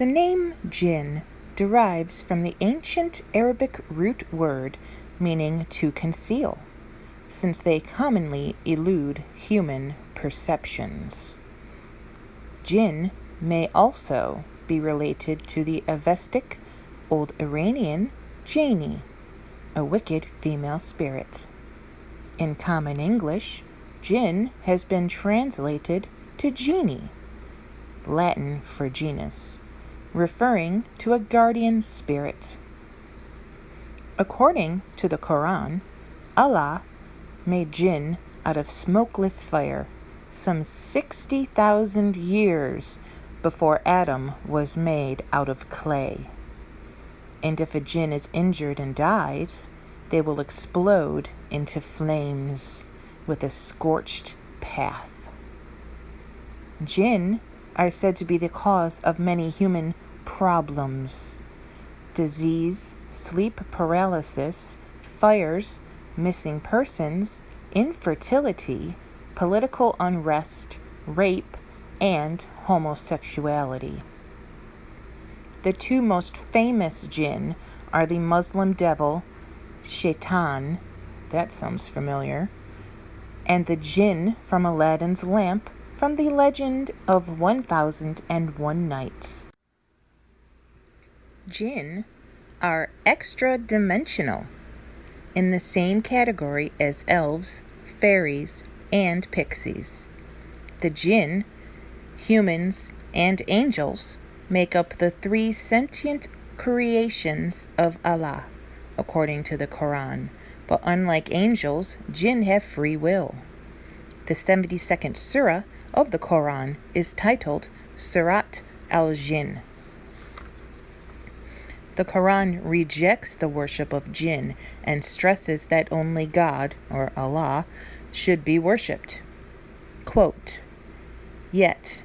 The name Jinn derives from the ancient Arabic root word meaning to conceal, since they commonly elude human perceptions. Jinn may also be related to the Avestic Old Iranian Genie, a wicked female spirit. In common English, Jinn has been translated to genie, Latin for genus, referring to a guardian spirit. According to the Quran, Allah made Jinn out of smokeless fire some 60,000 years before Adam was made out of clay. And if a Jinn is injured and dies, they will explode into flames with a scorched path. Jinn are said to be the cause of many human problems: disease, sleep paralysis, fires, missing persons, infertility, political unrest, rape, and homosexuality. The two most famous jinn are the Muslim devil, Shaitan, that sounds familiar, and the jinn from Aladdin's lamp from the legend of 1001 Nights. Jinn are extra-dimensional, in the same category as elves, fairies, and pixies. The jinn, humans, and angels make up the three sentient creations of Allah, according to the Quran. But unlike angels, jinn have free will. The 72nd surah of the Quran is titled Surat al-Jinn. The Quran rejects the worship of jinn and stresses that only God, or Allah, should be worshipped. Quote, "Yet,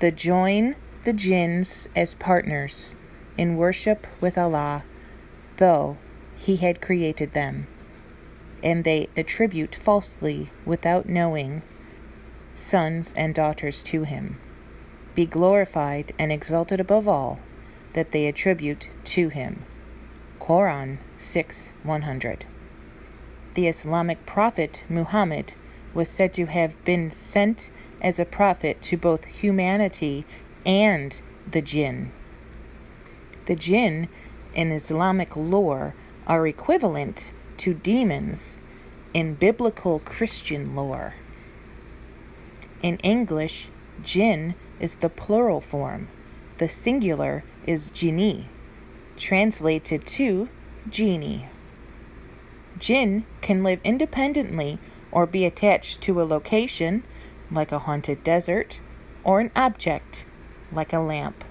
they join the jinns as partners in worship with Allah, though He had created them, and they attribute falsely, without knowing, sons and daughters to Him. Be glorified and exalted above all that they attribute to Him." Quran 6:100. The Islamic prophet Muhammad was said to have been sent as a prophet to both humanity and the jinn. The jinn in Islamic lore are equivalent to demons in biblical Christian lore. In English, jinn is the plural form. The singular is genie, translated to genie. Jinn can live independently or be attached to a location, like a haunted desert, or an object, like a lamp.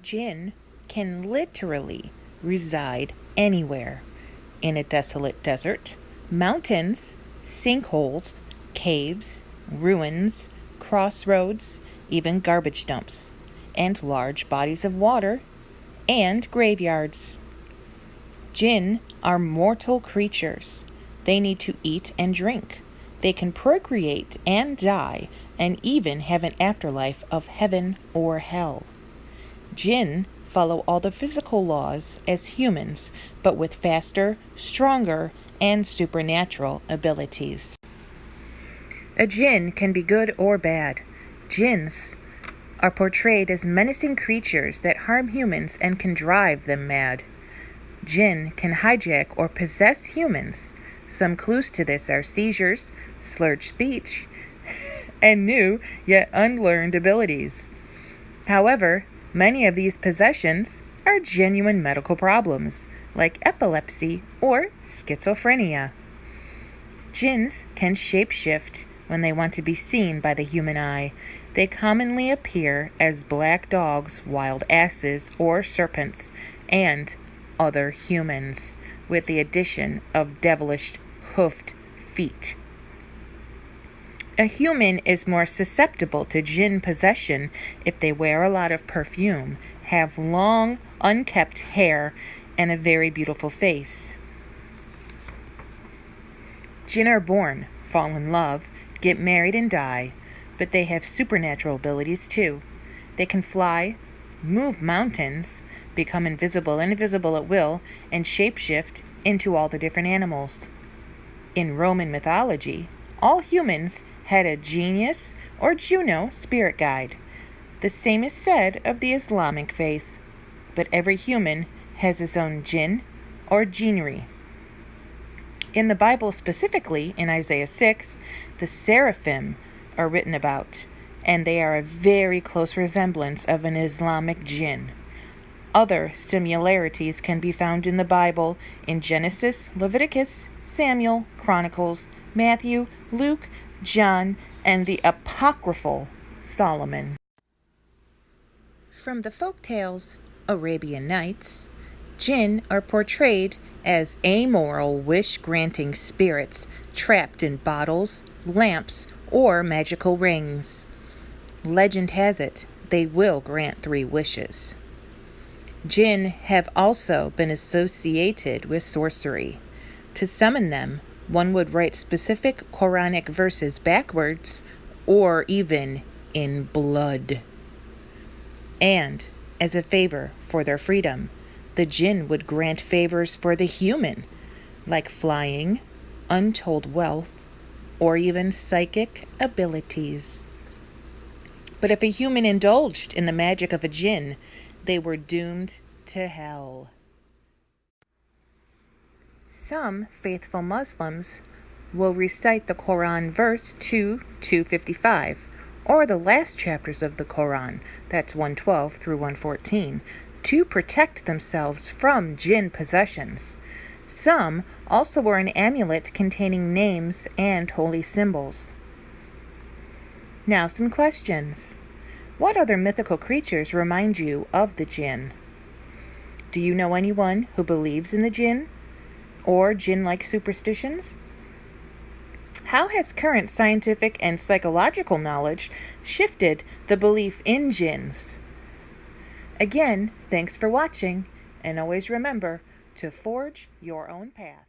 Jinn can literally reside anywhere: in a desolate desert, mountains, sinkholes, caves, ruins, crossroads, even garbage dumps, and large bodies of water, and graveyards. Jinn are mortal creatures. They need to eat and drink. They can procreate and die, and even have an afterlife of heaven or hell. Jinn follow all the physical laws as humans, but with faster, stronger, and supernatural abilities. A jinn can be good or bad. Jinns are portrayed as menacing creatures that harm humans and can drive them mad. Jinn can hijack or possess humans. Some clues to this are seizures, slurred speech, and new yet unlearned abilities. However, many of these possessions are genuine medical problems, like epilepsy or schizophrenia. Jinns can shapeshift when they want to be seen by the human eye. They commonly appear as black dogs, wild asses, or serpents, and other humans, with the addition of devilish hoofed feet. A human is more susceptible to jinn possession if they wear a lot of perfume, have long, unkempt hair, and a very beautiful face. Jinn are born, fall in love, get married, and die, but they have supernatural abilities too. They can fly, move mountains, become invisible and invisible at will, and shapeshift into all the different animals. In Roman mythology, all humans had a genius or Juno spirit guide. The same is said of the Islamic faith, but every human has his own jinn or Genie. In the Bible specifically, in Isaiah 6, the seraphim are written about, and they are a very close resemblance of an Islamic jinn. Other similarities can be found in the Bible in Genesis, Leviticus, Samuel, Chronicles, Matthew, Luke, John, and the apocryphal Solomon. From the folk tales Arabian Nights, Jinn are portrayed as amoral wish-granting spirits trapped in bottles, lamps, or magical rings. Legend has it they will grant 3 wishes. Jinn have also been associated with sorcery. To summon them, one would write specific Quranic verses backwards or even in blood. And, as a favor for their freedom, the jinn would grant favors for the human, like flying, untold wealth, or even psychic abilities. But if a human indulged in the magic of a jinn, they were doomed to hell. Some faithful Muslims will recite the Quran verse 2:255, or the last chapters of the Quran, that's 112 through 114, to protect themselves from jinn possessions. Some also wear an amulet containing names and holy symbols. Now some questions. What other mythical creatures remind you of the jinn? Do you know anyone who believes in the jinn or jinn-like superstitions? How has current scientific and psychological knowledge shifted the belief in jinns? Again, thanks for watching, and always remember to forge your own path.